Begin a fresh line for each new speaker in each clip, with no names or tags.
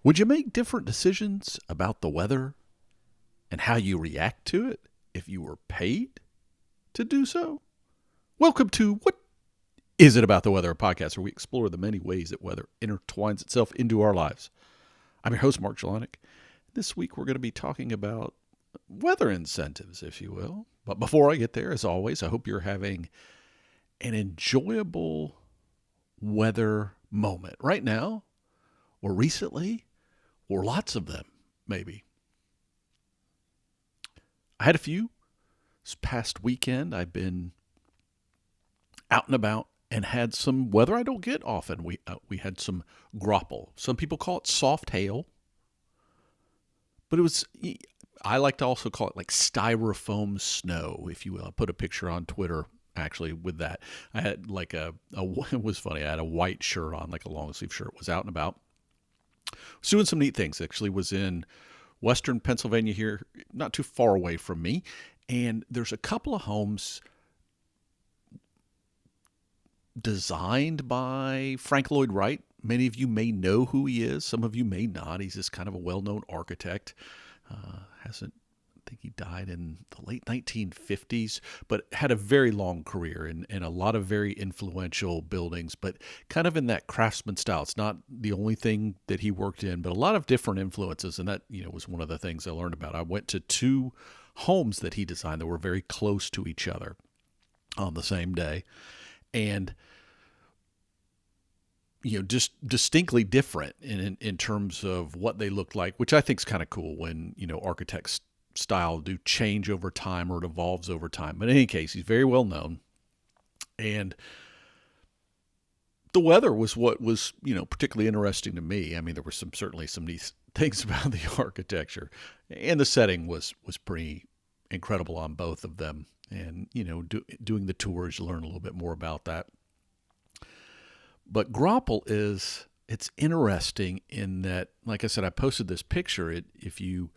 Would you make different decisions about the weather and how you react to it if you were paid to do so? Welcome to What Is It About the Weather, a podcast where we explore the many ways that weather intertwines itself into our lives. I'm your host, Mark Jelonic. This week we're going to be talking about weather incentives, if you will. But before I get there, as always, I hope you're having an enjoyable weather moment right now, or recently, or lots of them, maybe. I had a few. This past weekend, I've been out and about and had some weather I don't get often. We had some grapple. Some people call it soft hail, but I like to also call it like styrofoam snow, if you will. I put a picture on Twitter actually with that. I had like it was funny. I had a white shirt on, like a long sleeve shirt, was out and about. Was doing some neat things. Actually was in western Pennsylvania here, not too far away from me. And there's a couple of homes designed by Frank Lloyd Wright. Many of you may know who he is. Some of you may not. He's just kind of a well-known architect. I think he died in the late 1950s, but had a very long career in a lot of very influential buildings, but kind of in that craftsman style. It's not the only thing that he worked in, but a lot of different influences, and that was one of the things I learned about. I went to two homes that he designed that were very close to each other on the same day, and just distinctly different in terms of what they looked like, which I think is kind of cool when architects style do change over time or it evolves over time. But in any case, he's very well known. And the weather was what was, particularly interesting to me. I mean, there were certainly some neat things about the architecture, and the setting was pretty incredible on both of them. And, doing the tours, you learn a little bit more about that. But grapple it's interesting in that, like I said, I posted this picture. If you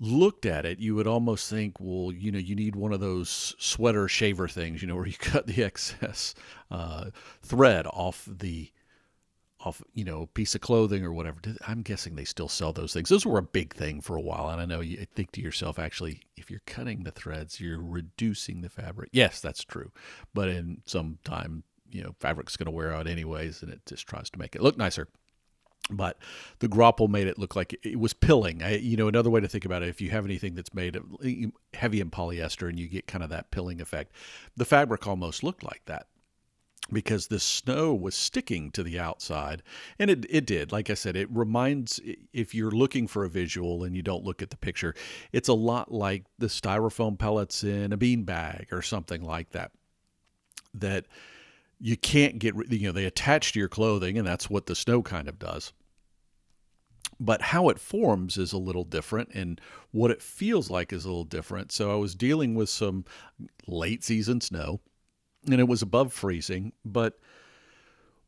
looked at it, you would almost think, well, you need one of those sweater shaver things, where you cut the excess thread off a piece of clothing or whatever. I'm guessing they still sell those things. Those were a big thing for a while. And I know you think to yourself, actually, if you're cutting the threads, you're reducing the fabric. Yes, that's true. But in some time, fabric's going to wear out anyways, and it just tries to make it look nicer. But the grapple made it look like it was pilling. Another way to think about it, if you have anything that's made of heavy in polyester and you get kind of that pilling effect, the fabric almost looked like that because the snow was sticking to the outside. And it did. Like I said, it reminds, if you're looking for a visual and you don't look at the picture, it's a lot like the styrofoam pellets in a bean bag or something like that. That you can't get, they attach to your clothing, and that's what the snow kind of does. But how it forms is a little different, and what it feels like is a little different. So I was dealing with some late season snow, and it was above freezing, but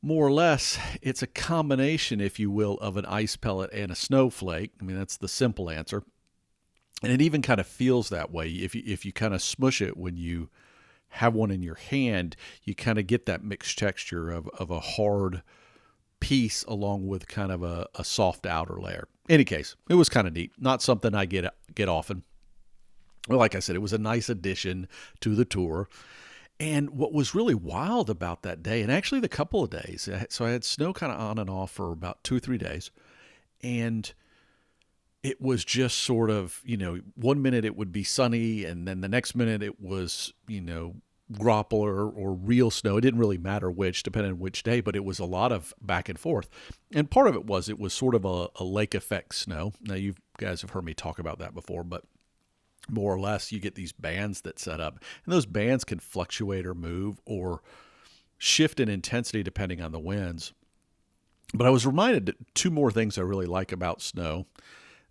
more or less it's a combination, if you will, of an ice pellet and a snowflake. I mean, that's the simple answer. And it even kind of feels that way. If you kind of smush it when you have one in your hand, you kind of get that mixed texture of a hard piece along with kind of a soft outer layer. In any case, it was kind of neat. Not something I get often. Well, like I said, it was a nice addition to the tour. And what was really wild about that day, and actually the couple of days, so I had snow kind of on and off for about 2 or 3 days, and it was just sort of, 1 minute it would be sunny, and then the next minute it was, grapple or real snow. It didn't really matter which, depending on which day, but it was a lot of back and forth. And part of it was sort of a lake effect snow. Now, you guys have heard me talk about that before, but more or less you get these bands that set up, and those bands can fluctuate or move or shift in intensity depending on the winds. But I was reminded that 2 more things I really like about snow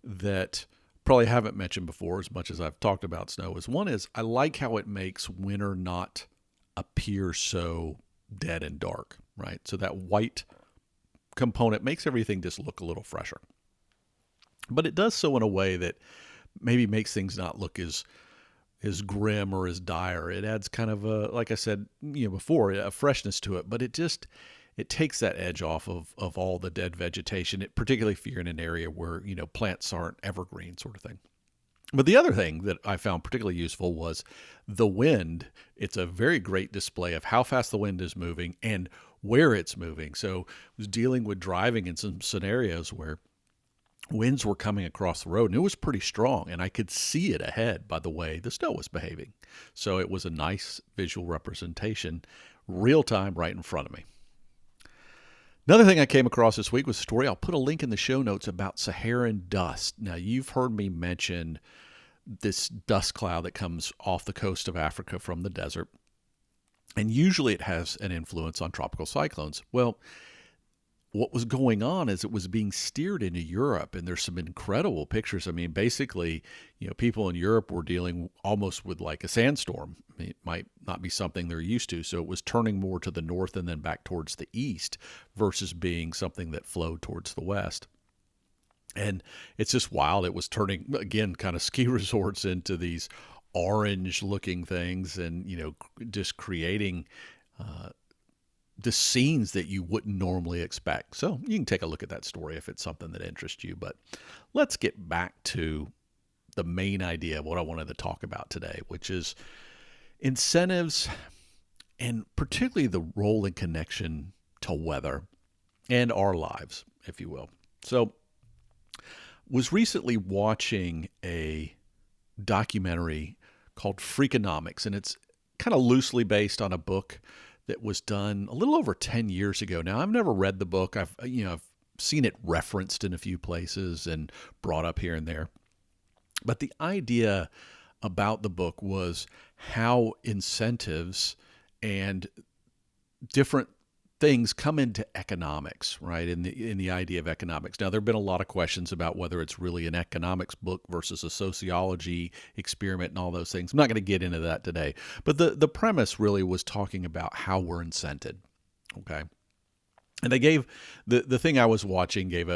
that probably haven't mentioned before as much as I've talked about snow is, one is I like how it makes winter not appear so dead and dark, right? So that white component makes everything just look a little fresher. But it does so in a way that maybe makes things not look as grim or as dire. It adds kind of a, like I said, before, a freshness to it, but it it takes that edge off of all the dead vegetation, particularly if you're in an area where, plants aren't evergreen sort of thing. But the other thing that I found particularly useful was the wind. It's a very great display of how fast the wind is moving and where it's moving. So I was dealing with driving in some scenarios where winds were coming across the road, and it was pretty strong, and I could see it ahead by the way the snow was behaving. So it was a nice visual representation, real time, right in front of me. Another thing I came across this week was a story. I'll put a link in the show notes about Saharan dust. Now, you've heard me mention this dust cloud that comes off the coast of Africa from the desert, and usually it has an influence on tropical cyclones. Well, what was going on is it was being steered into Europe, and there's some incredible pictures. I mean, basically, people in Europe were dealing almost with like a sandstorm. I mean, it might not be something they're used to, so it was turning more to the north and then back towards the east versus being something that flowed towards the west. And it's just wild. It was turning, again, kind of ski resorts into these orange-looking things and, just creating the scenes that you wouldn't normally expect. So you can take a look at that story if it's something that interests you. But let's get back to the main idea of what I wanted to talk about today, which is incentives and particularly the role and connection to weather and our lives, if you will. So was recently watching a documentary called Freakonomics, and it's kind of loosely based on a book that was done a little over 10 years ago. Now, I've never read the book. I've seen it referenced in a few places and brought up here and there. But the idea about the book was how incentives and different things come into economics, right? In the idea of economics. Now, there have been a lot of questions about whether it's really an economics book versus a sociology experiment and all those things. I'm not going to get into that today. But the premise really was talking about how we're incented, okay? And they gave, the thing I was watching gave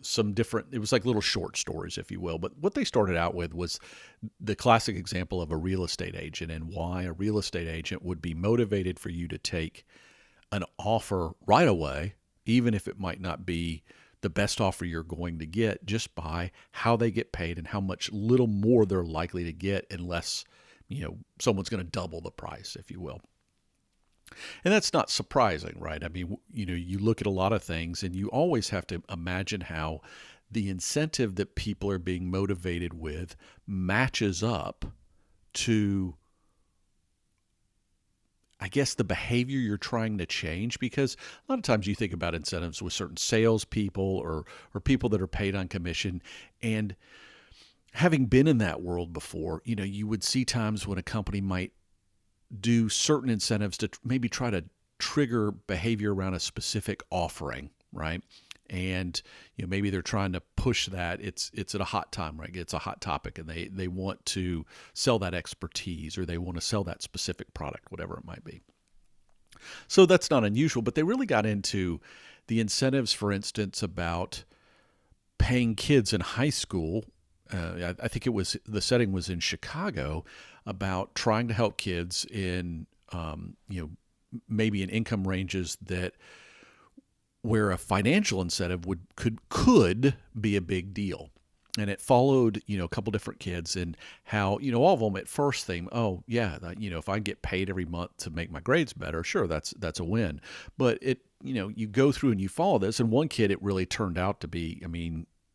some different, it was like little short stories, if you will. But what they started out with was the classic example of a real estate agent and why a real estate agent would be motivated for you to take an offer right away, even if it might not be the best offer you're going to get, just by how they get paid and how much little more they're likely to get unless, someone's going to double the price, if you will. And that's not surprising, right? I mean, you look at a lot of things and you always have to imagine how the incentive that people are being motivated with matches up to, I guess, the behavior you're trying to change. Because a lot of times you think about incentives with certain salespeople or people that are paid on commission. And having been in that world before, you would see times when a company might do certain incentives to maybe try to trigger behavior around a specific offering, right? And maybe they're trying to push that. It's at a hot time, right? It's a hot topic, and they want to sell that expertise, or they want to sell that specific product, whatever it might be. So that's not unusual, but they really got into the incentives, for instance, about paying kids in high school. I think the setting was in Chicago, about trying to help kids in maybe in income ranges that where a financial incentive could be a big deal. And it followed, a couple different kids, and how, all of them at first think, oh yeah, if I get paid every month to make my grades better, sure, that's a win. But you go through and you follow this, and one kid, it really turned out to be,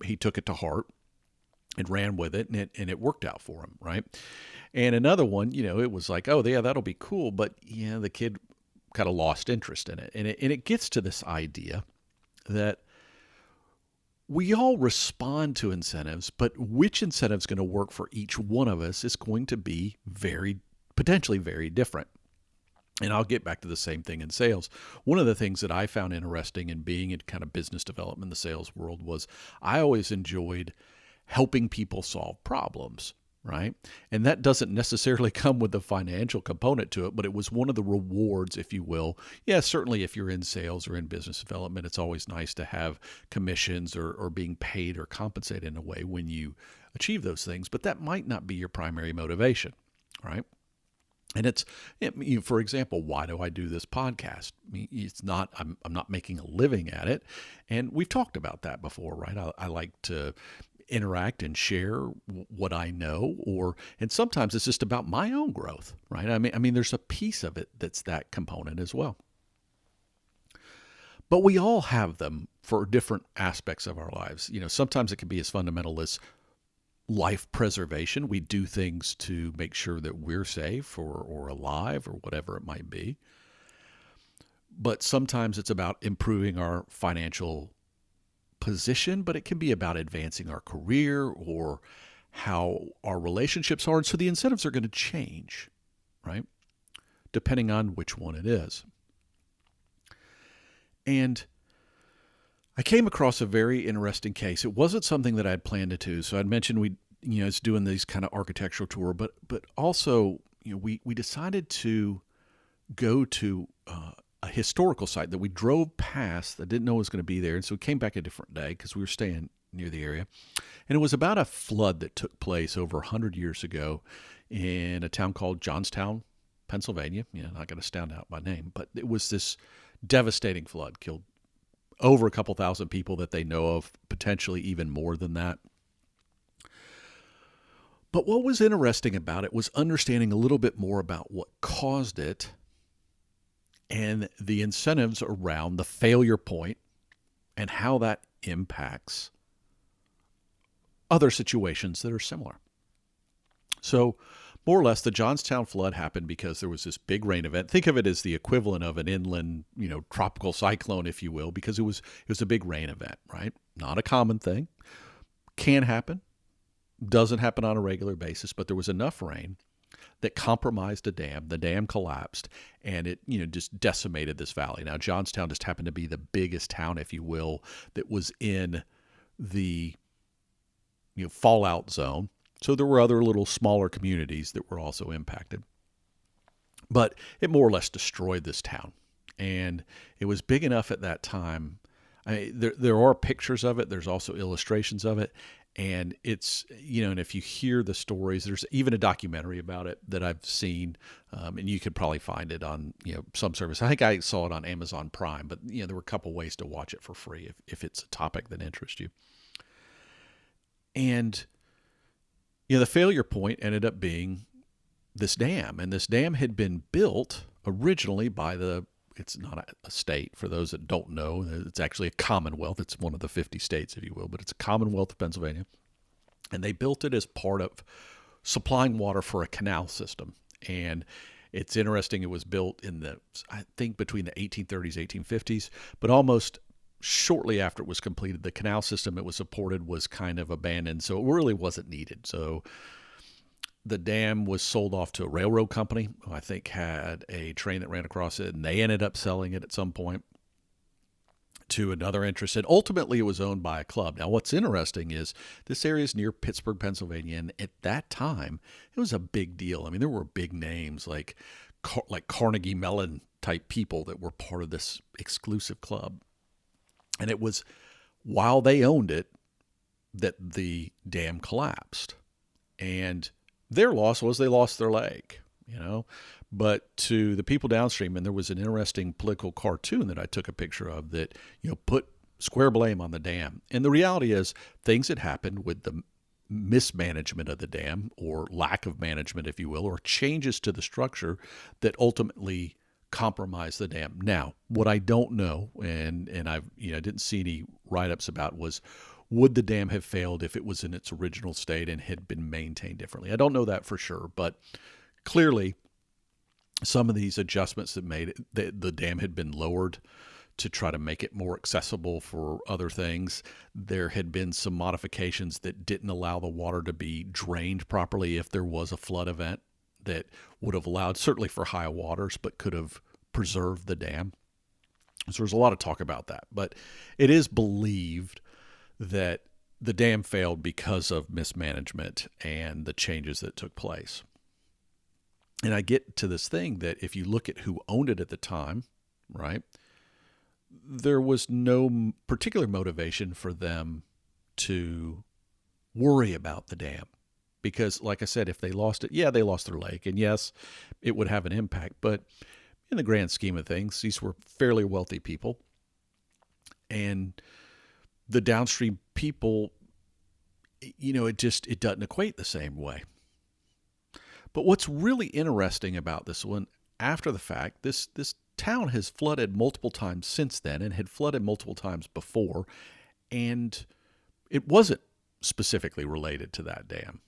he took it to heart and ran with it, and it worked out for him, right? And another one, it was like, oh yeah, that'll be cool, but the kid kind of lost interest in it. And it gets to this idea that we all respond to incentives, but which incentive is going to work for each one of us is going to be potentially very different. And I'll get back to the same thing in sales. One of the things that I found interesting in being in kind of business development in the sales world was I always enjoyed helping people solve problems, right? And that doesn't necessarily come with the financial component to it, but it was one of the rewards, if you will. Yeah, certainly if you're in sales or in business development, it's always nice to have commissions or being paid or compensated in a way when you achieve those things, but that might not be your primary motivation, right? And for example, why do I do this podcast? I mean, it's not, I'm not making a living at it. And we've talked about that before, right? I like to interact and share what I know, and sometimes it's just about my own growth, right? I mean, there's a piece of it that's that component as well. But we all have them for different aspects of our lives. Sometimes it can be as fundamental as life preservation. We do things to make sure that we're safe or alive or whatever it might be. But sometimes it's about improving our financial position, but it can be about advancing our career or how our relationships are. And so the incentives are going to change, right? Depending on which one it is. And I came across a very interesting case. It wasn't something that I'd planned to do. So I'd mentioned it's doing these kind of architectural tour, but also, we decided to go to a historical site that we drove past that didn't know was going to be there. And so we came back a different day because we were staying near the area. And it was about a flood that took place over 100 years ago in a town called Johnstown, Pennsylvania. Not going to stand out by name, but it was this devastating flood, killed over a couple thousand people that they know of, potentially even more than that. But what was interesting about it was understanding a little bit more about what caused it and the incentives around the failure point and how that impacts other situations that are similar. So, more or less, the Johnstown flood happened because there was this big rain event. Think of it as the equivalent of an inland, tropical cyclone, if you will, because it was a big rain event, right? Not a common thing. Can happen. Doesn't happen on a regular basis, but there was enough rain that compromised a dam. The dam collapsed, and it, just decimated this valley. Now, Johnstown just happened to be the biggest town, if you will, that was in the, fallout zone. So there were other little smaller communities that were also impacted. But it more or less destroyed this town. And it was big enough at that time. There are pictures of it. There's also illustrations of it. And it's, and if you hear the stories, there's even a documentary about it that I've seen. And you could probably find it on, some service. I think I saw it on Amazon Prime. But, there were a couple ways to watch it for free if it's a topic that interests you. And the failure point ended up being this dam. And this dam had been built originally by it's not a state, for those that don't know. It's actually a commonwealth. It's one of the 50 states, if you will, but it's a commonwealth of Pennsylvania. And they built it as part of supplying water for a canal system. And it's interesting, it was built I think between the 1830s, 1850s, but almost shortly after it was completed, the canal system it was supported was kind of abandoned, so it really wasn't needed. So the dam was sold off to a railroad company who I think had a train that ran across it, and they ended up selling it at some point to another interest. And ultimately, it was owned by a club. Now, what's interesting is this area is near Pittsburgh, Pennsylvania, and at that time, it was a big deal. I mean, there were big names like Carnegie Mellon type people that were part of this exclusive club. And it was while they owned it that the dam collapsed. And their loss was they lost their leg, But to the people downstream, and there was an interesting political cartoon that I took a picture of that, put square blame on the dam. And the reality is things had happened with the mismanagement of the dam, or lack of management, if you will, or changes to the structure that ultimately compromise the dam. Now, what I don't know, and I didn't see any write-ups about, was would the dam have failed if it was in its original state and had been maintained differently? I don't know that for sure, but clearly some of these adjustments that made it, the dam had been lowered to try to make it more accessible for other things. There had been some modifications that didn't allow the water to be drained properly if there was a flood event, that would have allowed, certainly for high waters, but could have preserved the dam. So there's a lot of talk about that. But it is believed that the dam failed because of mismanagement and the changes that took place. And I get to this thing that if you look at who owned it at the time, right, there was no particular motivation for them to worry about the dam, because, like I said, if they lost it, yeah, they lost their lake. And yes, it would have an impact. But in the grand scheme of things, these were fairly wealthy people. And the downstream people, it doesn't equate the same way. But what's really interesting about this one, after the fact, this town has flooded multiple times since then and had flooded multiple times before, and it wasn't specifically related to that dam.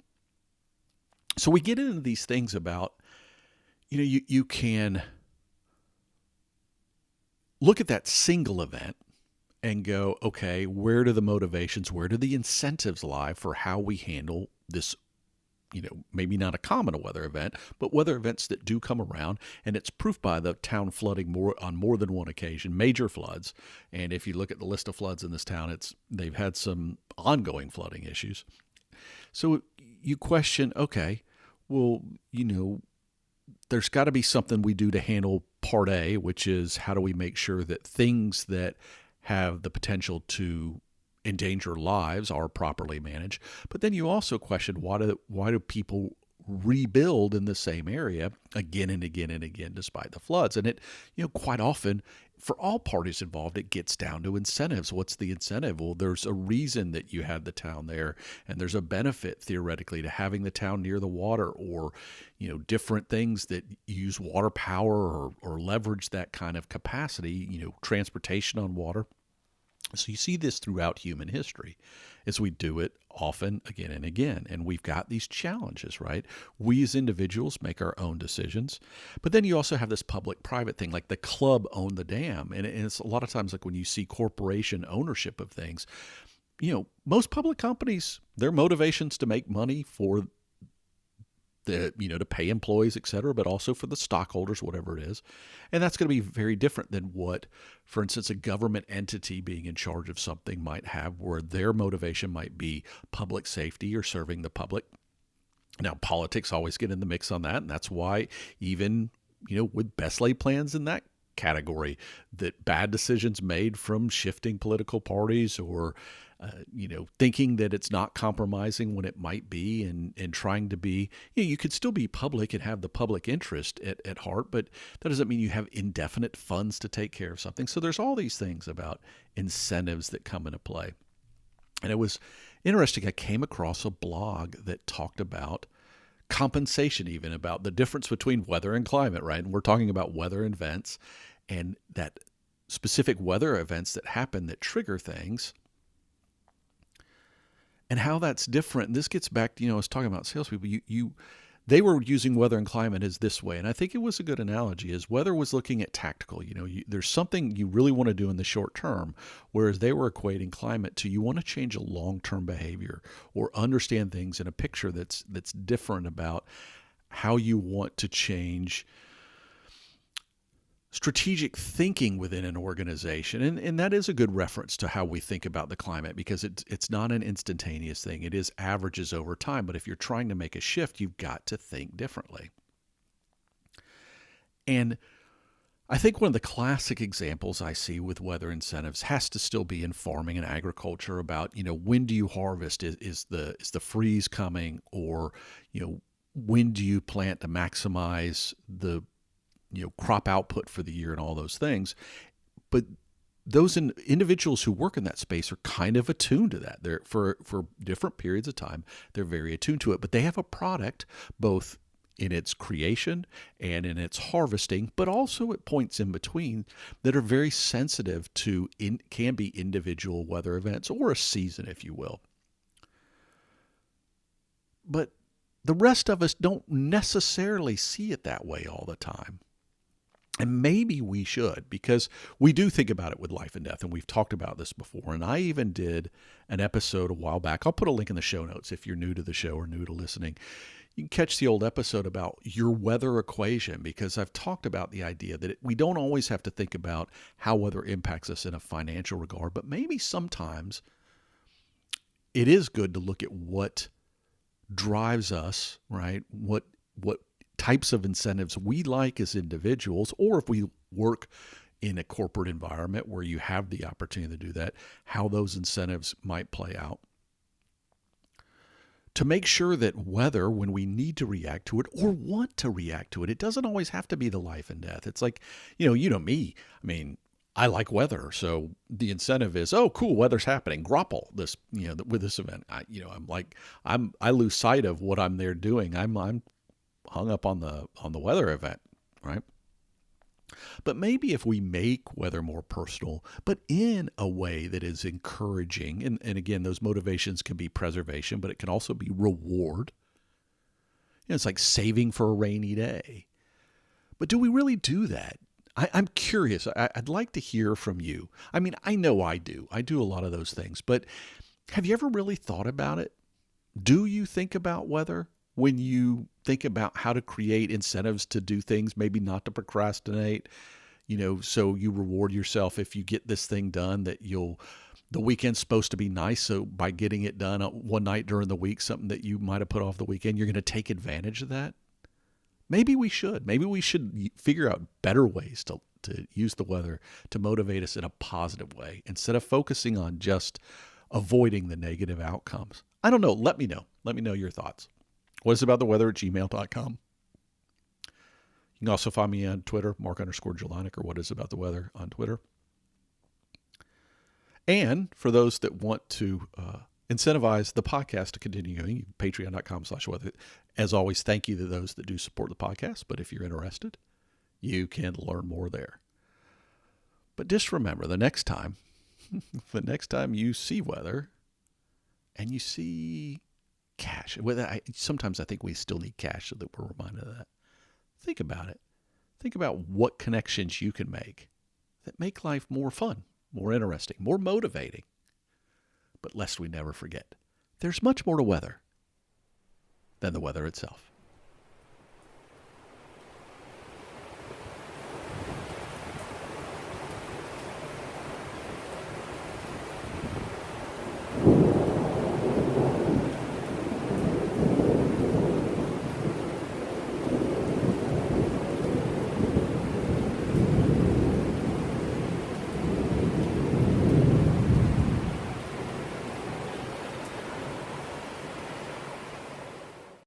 So we get into these things about, you can look at that single event and go, okay, where do the motivations, where do the incentives lie for how we handle this, maybe not a common weather event, but weather events that do come around. And it's proof by the town flooding on more than one occasion, major floods. And if you look at the list of floods in this town, they've had some ongoing flooding issues. So you question, okay, well, there's got to be something we do to handle part A, which is how do we make sure that things that have the potential to endanger lives are properly managed. But then you also question, why do people rebuild in the same area again and again and again despite the floods? And it, quite often for all parties involved, it gets down to incentives. What's the incentive? Well, there's a reason that you had the town there, and there's a benefit theoretically to having the town near the water, or different things that use water power or leverage that kind of capacity, transportation on water. So you see this throughout human history as we do it often again and again. And we've got these challenges, right? We as individuals make our own decisions. But then you also have this public-private thing, like the club owned the dam. And it's a lot of times like when you see corporation ownership of things, most public companies, their motivations to make money for to pay employees, et cetera, but also for the stockholders, whatever it is. And that's going to be very different than what, for instance, a government entity being in charge of something might have, where their motivation might be public safety or serving the public. Now, politics always get in the mix on that, and that's why even, with best laid plans in that category, that bad decisions made from shifting political parties or thinking that it's not compromising when it might be, and trying to be, you could still be public and have the public interest at heart, but that doesn't mean you have indefinite funds to take care of something. So there's all these things about incentives that come into play. And it was interesting. I came across a blog that talked about compensation, even about the difference between weather and climate, right? And we're talking about weather events and that specific weather events that happen that trigger things, and how that's different. And this gets back to, I was talking about salespeople. They were using weather and climate as this way. And I think it was a good analogy, is weather was looking at tactical. There's something you really want to do in the short term, whereas they were equating climate to, you want to change a long-term behavior or understand things in a picture that's different about how you want to change strategic thinking within an organization. And that is a good reference to how we think about the climate, because it's not an instantaneous thing. It is averages over time. But if you're trying to make a shift, you've got to think differently. And I think one of the classic examples I see with weather incentives has to still be in farming and agriculture about, when do you harvest? Is the freeze coming? Or, when do you plant to maximize the crop output for the year and all those things? But those individuals who work in that space are kind of attuned to that. They're for different periods of time, they're very attuned to it, but they have a product both in its creation and in its harvesting, but also at points in between that are very sensitive to can be individual weather events or a season, if you will. But the rest of us don't necessarily see it that way all the time. And maybe we should, because we do think about it with life and death, and we've talked about this before. And I even did an episode a while back. I'll put a link in the show notes if you're new to the show or new to listening. You can catch the old episode about your weather equation, because I've talked about the idea that we don't always have to think about how weather impacts us in a financial regard, but maybe sometimes it is good to look at what drives us, right? What types of incentives we like as individuals, or if we work in a corporate environment where you have the opportunity to do that, how those incentives might play out. to make sure that whether when we need to react to it or want to react to it, it doesn't always have to be the life and death. It's like, you know me. I mean, I like weather, so the incentive is, oh, cool, weather's happening. Grapple this, with this event. I lose sight of what I'm there doing. I'm hung up on the weather event, right? But maybe if we make weather more personal, but in a way that is encouraging, and again, those motivations can be preservation, but it can also be reward. It's like saving for a rainy day. But do we really do that? I'm curious. I'd like to hear from you. I mean, I know I do. I do a lot of those things, but have you ever really thought about it? Do you think about weather when you think about how to create incentives to do things, maybe not to procrastinate, so you reward yourself if you get this thing done, that the weekend's supposed to be nice. So by getting it done one night during the week, something that you might have put off the weekend, you're going to take advantage of that. Maybe we should. Maybe we should figure out better ways to use the weather to motivate us in a positive way instead of focusing on just avoiding the negative outcomes. I don't know. Let me know. Let me know your thoughts. whatisabouttheweather@gmail.com. You can also find me on Twitter, Mark_Jelonic, or What Is About the Weather on Twitter. And for those that want to incentivize the podcast to continue going, patreon.com/weather. As always, thank you to those that do support the podcast. But if you're interested, you can learn more there. But just remember, the next time you see weather and you see cash, sometimes I think we still need cash so that we're reminded of that. Think about it. Think about what connections you can make that make life more fun, more interesting, more motivating. But lest we never forget, there's much more to weather than the weather itself.